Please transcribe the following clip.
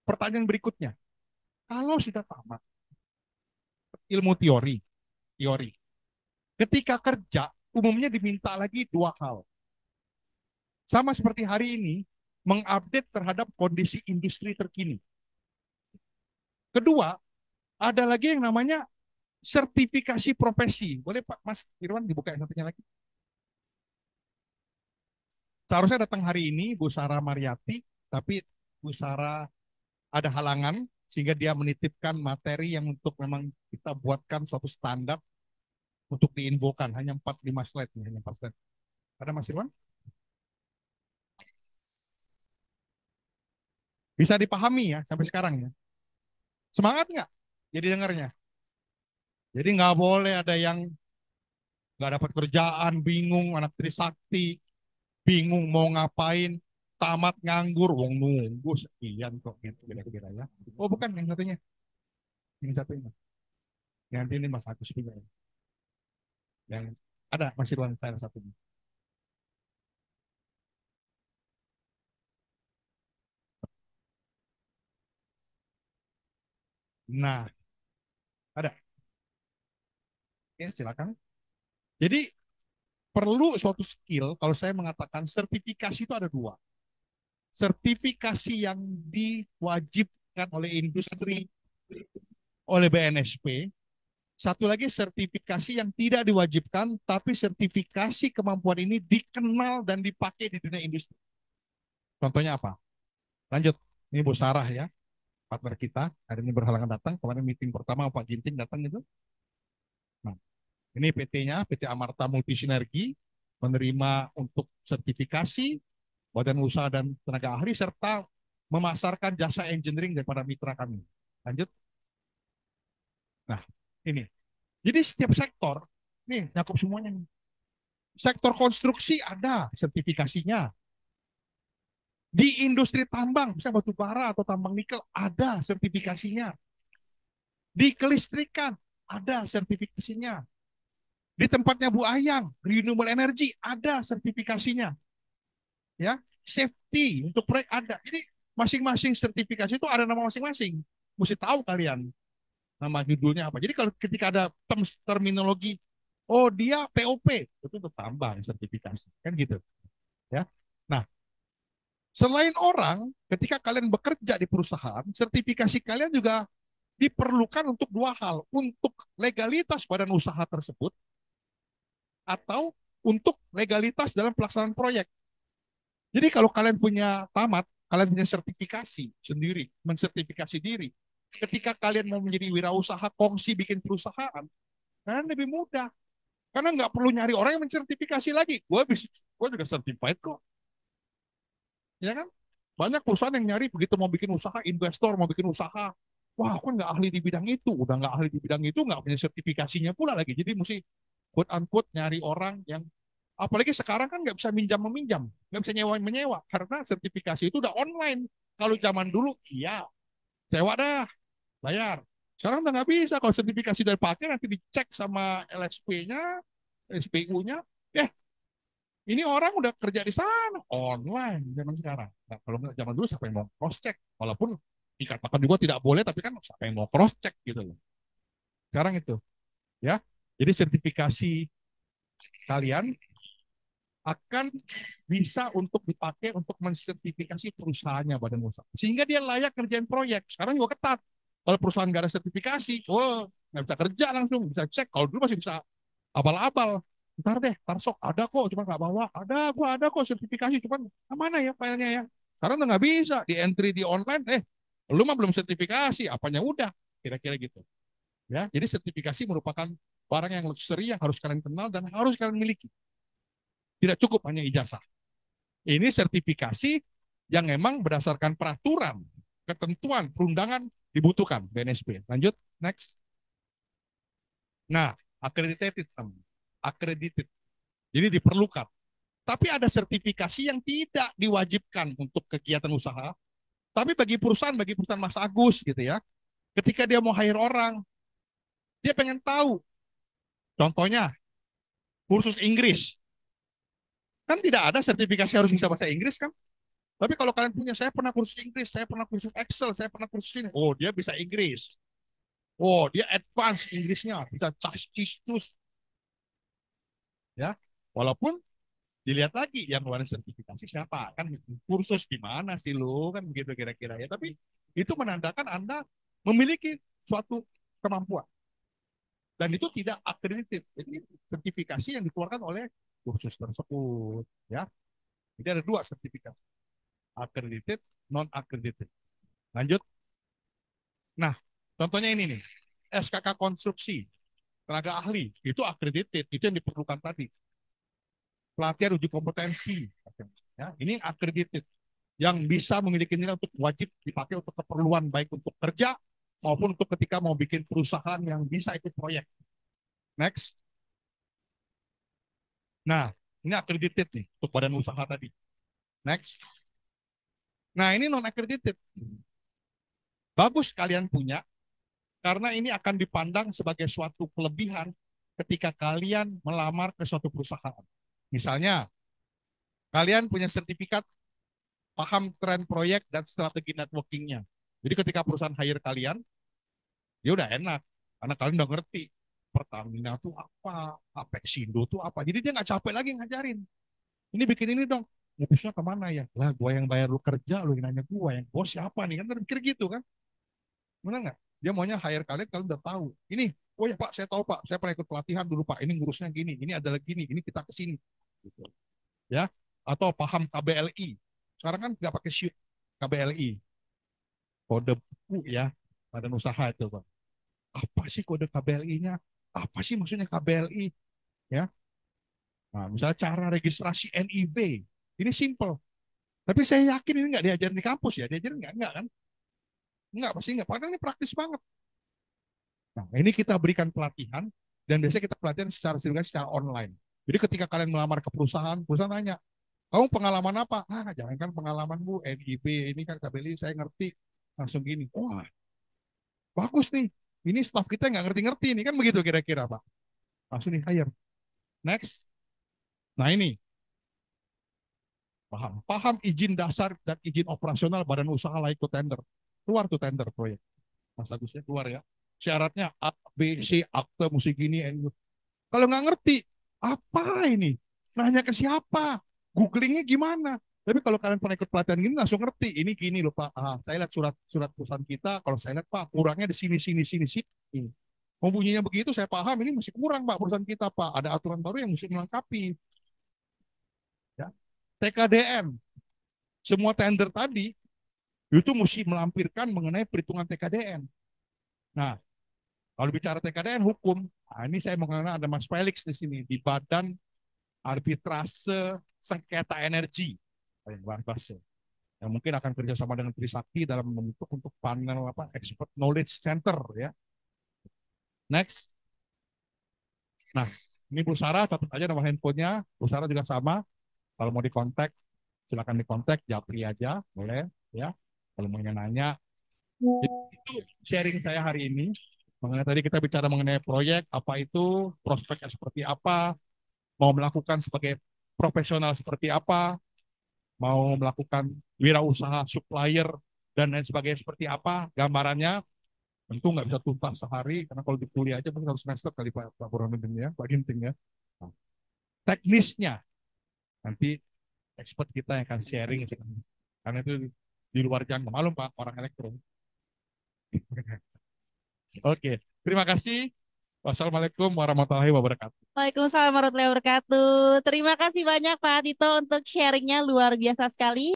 Pertanyaan berikutnya, kalau sudah tamat ilmu teori, ketika kerja umumnya diminta lagi dua hal. Sama seperti hari ini, mengupdate terhadap kondisi industri terkini. Kedua, ada lagi yang namanya sertifikasi profesi. Boleh Pak Mas Irwan dibuka yang satunya lagi? Seharusnya datang hari ini Bu Sarah Mariati, tapi Bu Sarah ada halangan sehingga dia menitipkan materi yang untuk memang kita buatkan suatu standar untuk diinfokan. Hanya 4-5 slide, hanya 4 slide. Ada Mas Irwan? Bisa dipahami ya sampai sekarang ya. Semangat nggak? Jadi dengarnya. Jadi nggak boleh ada yang nggak dapat kerjaan, bingung, anak Trisakti, bingung mau ngapain, tamat nganggur, wong nunggu sekian kok gitu kira-kira ya. Oh bukan yang satunya, yang satunya. Yang ini Mas Agus punya. Yang ada Mas Irwan saya satunya. Nah, ada. Ya, silakan. Jadi perlu suatu skill, kalau saya mengatakan sertifikasi itu ada dua. Sertifikasi yang diwajibkan oleh industri, oleh BNSP. Satu lagi sertifikasi yang tidak diwajibkan, tapi sertifikasi kemampuan ini dikenal dan dipakai di dunia industri. Contohnya apa? Lanjut. Ini Bu Sarah ya, partner kita. Hari ini berhalangan datang. Kemarin meeting pertama Pak Ginting datang itu. Nah, ini PT-nya, PT Amarta Multisinergi, menerima untuk sertifikasi badan usaha dan tenaga ahli serta memasarkan jasa engineering daripada mitra kami. Lanjut. Nah, ini. Jadi setiap sektor, nih nyakup semuanya nih. Sektor konstruksi ada sertifikasinya. Di industri tambang, misalnya batu bara atau tambang nikel, ada sertifikasinya. Di kelistrikan, ada sertifikasinya. Di tempatnya Bu Ayang, renewable energy, ada sertifikasinya. Ya, safety untuk proyek ada. Jadi masing-masing sertifikasi itu ada nama masing-masing. Mesti tahu kalian nama judulnya apa. Jadi kalau ketika ada terminologi, oh dia POP, itu untuk tambang sertifikasi, kan gitu. Ya. Nah, selain orang, ketika kalian bekerja di perusahaan, sertifikasi kalian juga diperlukan untuk dua hal, untuk legalitas badan usaha tersebut atau untuk legalitas dalam pelaksanaan proyek. Jadi kalau kalian punya tamat, kalian punya sertifikasi sendiri, mensertifikasi diri. Ketika kalian mau menjadi wirausaha, kongsi bikin perusahaan, kalian lebih mudah. Karena nggak perlu nyari orang yang mensertifikasi lagi. Gue juga certified kok. Ya kan? Banyak perusahaan yang nyari begitu mau bikin usaha, investor mau bikin usaha. Wah, aku kan nggak ahli di bidang itu. Udah nggak ahli di bidang itu, nggak punya sertifikasinya pula lagi. Jadi mesti quote unquote nyari orang yang apalagi sekarang kan nggak bisa minjam meminjam, nggak bisa nyewa menyewa karena sertifikasi itu udah online. Kalau zaman dulu, iya sewa dah, bayar. Sekarang udah nggak bisa. Kalau sertifikasi dari pakai nanti dicek sama LSP-nya, SPU-nya. Ini orang udah kerja di sana online zaman sekarang. Nah, kalau nggak zaman dulu siapa yang mau cross check? Walaupun dikatakan juga tidak boleh, tapi kan siapa yang mau cross check gitu loh. Sekarang itu, ya. Jadi sertifikasi kalian akan bisa untuk dipakai untuk mensertifikasi perusahaannya badan usaha. Sehingga dia layak kerjain proyek. Sekarang juga ketat. Kalau perusahaan nggak ada sertifikasi, oh nggak bisa kerja langsung, bisa cek. Kalau dulu masih bisa abal-abal. Ntar deh, ntar sok ada kok, cuma nggak bawa. Gua ada kok sertifikasi, cuman mana ya filenya ya? Sekarang udah nggak bisa di entry di online. Lu mah belum sertifikasi, apanya udah, kira-kira gitu. Ya, jadi sertifikasi merupakan barang yang luxury yang harus kalian kenal dan harus kalian miliki. Tidak cukup hanya ijazah. Ini sertifikasi yang memang berdasarkan peraturan, ketentuan, perundangan dibutuhkan BNSP. Lanjut, next. Nah, accredited, accredited. Jadi diperlukan. Tapi ada sertifikasi yang tidak diwajibkan untuk kegiatan usaha. Tapi bagi perusahaan Mas Agus gitu ya, ketika dia mau hire orang, dia pengen tahu. Contohnya, kursus Inggris. Kan tidak ada sertifikasi harus bisa bahasa Inggris kan? Tapi kalau kalian punya, saya pernah kursus Inggris, saya pernah kursus Excel, saya pernah kursus ini. Oh, dia bisa Inggris. Oh, dia advance Inggrisnya, bisa cas cis cus, ya. Walaupun dilihat lagi yang ngeluarin sertifikasi siapa, kan kursus di mana sih lu, kan begitu kira-kira ya. Tapi itu menandakan Anda memiliki suatu kemampuan dan itu tidak accredited. Jadi sertifikasi yang dikeluarkan oleh kursus tersebut, ya. Jadi ada dua sertifikasi, accredited, non accredited. Lanjut. Nah, contohnya ini nih, SKK konstruksi tenaga ahli itu accredited, itu yang diperlukan tadi. Pelatihan uji kompetensi, ya, ini accredited, yang bisa memiliki nilai untuk wajib dipakai untuk keperluan baik untuk kerja maupun untuk ketika mau bikin perusahaan yang bisa ikut proyek. Next. Nah, ini accredited nih untuk badan usaha tadi. Next. Nah, ini non accredited. Bagus kalian punya karena ini akan dipandang sebagai suatu kelebihan ketika kalian melamar ke suatu perusahaan. Misalnya, kalian punya sertifikat paham tren proyek dan strategi networkingnya. Jadi ketika perusahaan hire kalian, ya udah enak karena kalian udah ngerti Pertamina tuh apa, Apexindo tuh apa. Jadi dia nggak capek lagi ngajarin. Ini bikin ini dong. Ngurusnya kemana ya? Lah, gua yang bayar lu kerja, lu yang nanya gua, yang bos siapa nih? Kan terpikir gitu kan? Benar nggak? Dia maunya hire kalian udah tahu. Ini, oh ya Pak, saya tahu Pak, saya pernah ikut pelatihan dulu Pak. Ini ngurusnya gini, ini adalah gini, ini kita ke sini. Gitu. Ya, atau paham KBLI. Sekarang kan nggak pakai shoot KBLI, kode buku ya, badan usaha itu Pak. Apa sih kode KBLI-nya? Apa sih maksudnya KBLI? Ya, nah, misalnya cara registrasi NIB, ini simple. Tapi saya yakin ini nggak diajarin di kampus ya, diajarin nggak kan? Nggak, pasti nggak. Padahal ini praktis banget. Nah, ini kita berikan pelatihan, dan biasanya kita pelatihan secara sertifikasi secara online. Jadi ketika kalian melamar ke perusahaan, perusahaan nanya, kamu pengalaman apa? Ah, jangan kan pengalaman Bu, NIB, ini kan KBLI, saya ngerti. Langsung gini, wah, bagus nih. Ini staff kita nggak ngerti-ngerti nih, kan begitu kira-kira Pak. Langsung nih, hire. Next. Nah ini, paham. Paham izin dasar dan izin operasional badan usaha layak to tender. Keluar tuh tender proyek. Mas Agusnya keluar ya. Syaratnya A, B, C, akte, mesti gini. Kalau nggak ngerti, apa ini? Nanya ke siapa? Googlingnya gimana? Tapi kalau kalian pernah ikut pelatihan gini langsung ngerti. Ini gini loh Pak. Ah, saya lihat surat perusahaan kita. Kalau saya lihat Pak, kurangnya di sini, sini, sini, sini. Mau bunyinya begitu, saya paham. Ini masih kurang Pak perusahaan kita Pak. Ada aturan baru yang mesti melengkapi. Ya. TKDN. Semua tender tadi itu mesti melampirkan mengenai perhitungan TKDN. Nah, kalau bicara TKDN hukum, nah ini saya mengenal ada Mas Felix di sini di Badan Arbitrase Sengketa Energi, yang mungkin akan kerjasama dengan Trisakti dalam membentuk untuk panel apa expert knowledge center ya. Next. Nah, ini Bu Sarah, catat aja nama handphonenya. Bu Sarah juga sama. Kalau mau dikontak, silakan dikontak, Japri aja, boleh ya. Kalau mau nanya, itu sharing saya hari ini. Mengenai tadi kita bicara mengenai proyek, apa itu, prospeknya seperti apa, mau melakukan sebagai profesional seperti apa, mau melakukan wirausaha supplier dan lain sebagainya seperti apa, gambarannya tentu nggak bisa tuntas sehari, karena kalau di kuliah aja mungkin harus semester kali Pak Burhanuddin ya, Pak Ginting ya. Nah, teknisnya nanti expert kita yang akan sharing, karena itu di luar jangkauan, malum Pak, orang elektro. Oke, terima kasih. Wassalamualaikum warahmatullahi wabarakatuh. Waalaikumsalam warahmatullahi wabarakatuh. Terima kasih banyak Pak Tito untuk sharingnya luar biasa sekali.